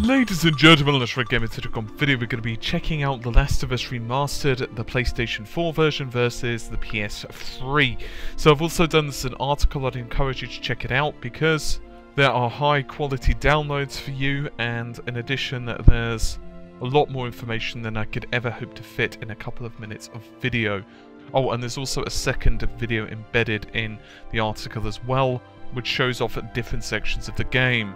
Ladies and gentlemen, let's Gamer.com video. We're going to be checking out The Last of Us Remastered, the PlayStation 4 version versus the PS3. So I've also done this in an article. I'd encourage you to check it out because there are high quality downloads for you, and in addition there's a lot more information than I could ever hope to fit in a couple of minutes of video. Oh, and there's also a second video embedded in the article as well, which shows off at different sections of the game.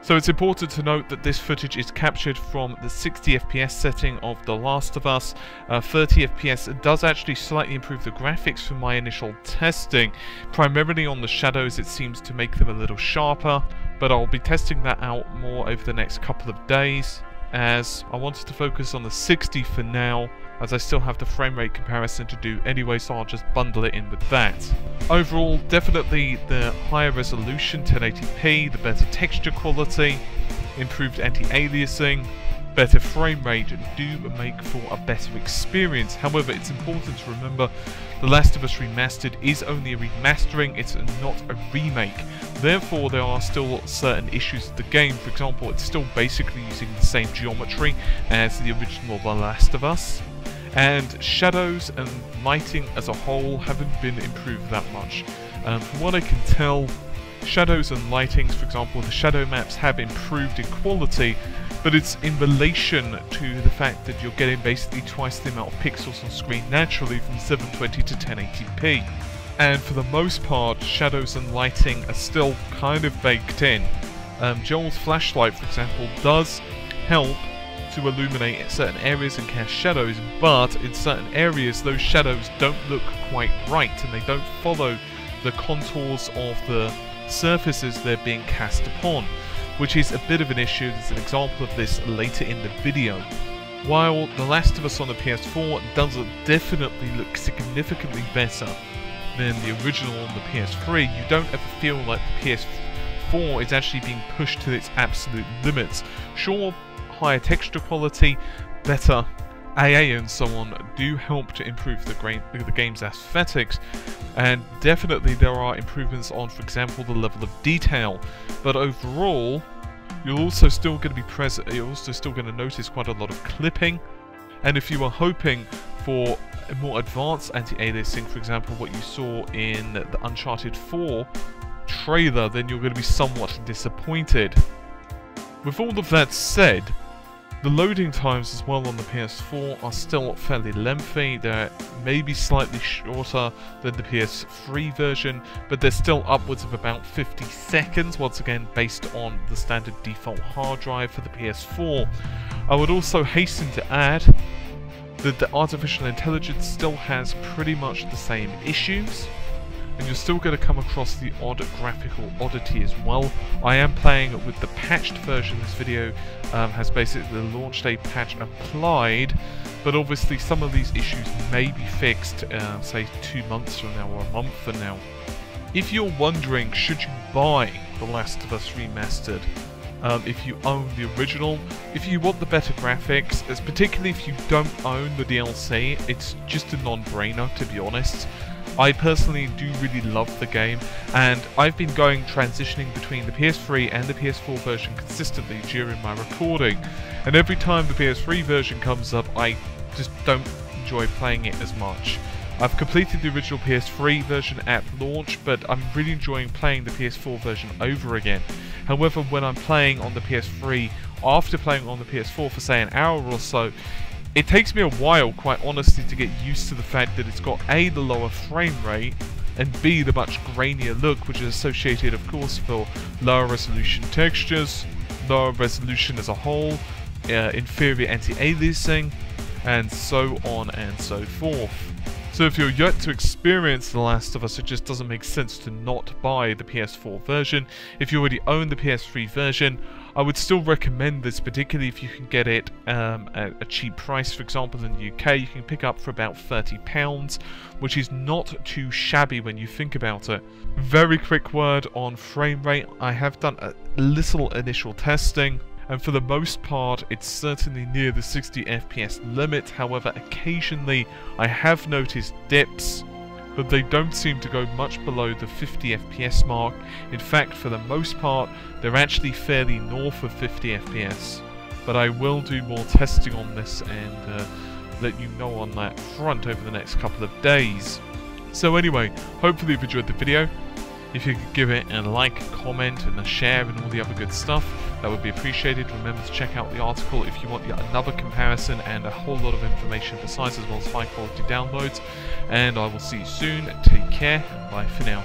So it's important to note that this footage is captured from the 60 FPS setting of The Last of Us. 30 FPS does actually slightly improve the graphics from my initial testing. Primarily on the shadows, it seems to make them a little sharper, but I'll be testing that out more over the next couple of days, as I wanted to focus on the 60 for now, as I still have the frame rate comparison to do anyway, so I'll just bundle it in with that. Overall, definitely the higher resolution 1080p, the better texture quality, improved anti-aliasing, better frame rate do make for a better experience. However, it's important to remember The Last of Us Remastered is only a remastering, it's not a remake. Therefore, there are still certain issues with the game. For example, it's still basically using the same geometry as the original The Last of Us, and shadows and lighting as a whole haven't been improved that much. From what I can tell, shadows and lightings, for example, the shadow maps have improved in quality, but it's in relation to the fact that you're getting basically twice the amount of pixels on screen naturally from 720 to 1080p. And for the most part, shadows and lighting are still kind of baked in. Joel's flashlight, for example, does help to illuminate certain areas and cast shadows, but in certain areas those shadows don't look quite right and they don't follow the contours of the surfaces they're being cast upon, which is a bit of an issue. There's an example of this later in the video. While The Last of Us on the PS4 does definitely look significantly better than the original on the PS3, you don't ever feel like the PS4 is actually being pushed to its absolute limits. Sure, higher texture quality, better AA and so on do help to improve the game's aesthetics, and definitely there are improvements on, for example, the level of detail, but overall you're also still going to notice quite a lot of clipping. And if you were hoping for a more advanced anti-aliasing, for example what you saw in the Uncharted 4 trailer, then you're going to be somewhat disappointed. With all of that said, the loading times as well on the PS4 are still fairly lengthy. They're maybe slightly shorter than the PS3 version, but they're still upwards of about 50 seconds, once again based on the standard default hard drive for the PS4. I would also hasten to add that the artificial intelligence still has pretty much the same issues, and you're still going to come across the odd graphical oddity as well. I am playing with the patched version. This video has basically the launch day patch applied, but obviously some of these issues may be fixed, say 2 months from now or a month from now. If you're wondering, should you buy The Last of Us Remastered if you own the original, if you want the better graphics, particularly if you don't own the DLC, it's just a non-brainer, to be honest. I personally do really love the game, and I've been transitioning between the PS3 and the PS4 version consistently during my recording, and every time the PS3 version comes up I just don't enjoy playing it as much. I've completed the original PS3 version at launch, but I'm really enjoying playing the PS4 version over again. However, when I'm playing on the PS3 after playing on the PS4 for say an hour or so, it takes me a while, quite honestly, to get used to the fact that it's got A, the lower frame rate, and B, the much grainier look, which is associated, of course, for lower resolution textures, lower resolution as a whole, inferior anti-aliasing, and so on and so forth. So if you're yet to experience The Last of Us, it just doesn't make sense to not buy the PS4 version. If you already own the PS3 version, I would still recommend this, particularly if you can get it at a cheap price. For example, in the UK you can pick up for about £30, which is not too shabby when you think about it. Very quick word on frame rate. I have done a little initial testing, and for the most part it's certainly near the 60 FPS limit. However, occasionally I have noticed dips but they don't seem to go much below the 50 FPS mark. In fact, for the most part, they're actually fairly north of 50 FPS. But I will do more testing on this and let you know on that front over the next couple of days. So anyway, hopefully you've enjoyed the video. If you could give it a like, comment, and a share, and all the other good stuff, that would be appreciated. Remember to check out the article if you want yet another comparison and a whole lot of information besides, as well as high quality downloads. And I will see you soon. Take care, and bye for now.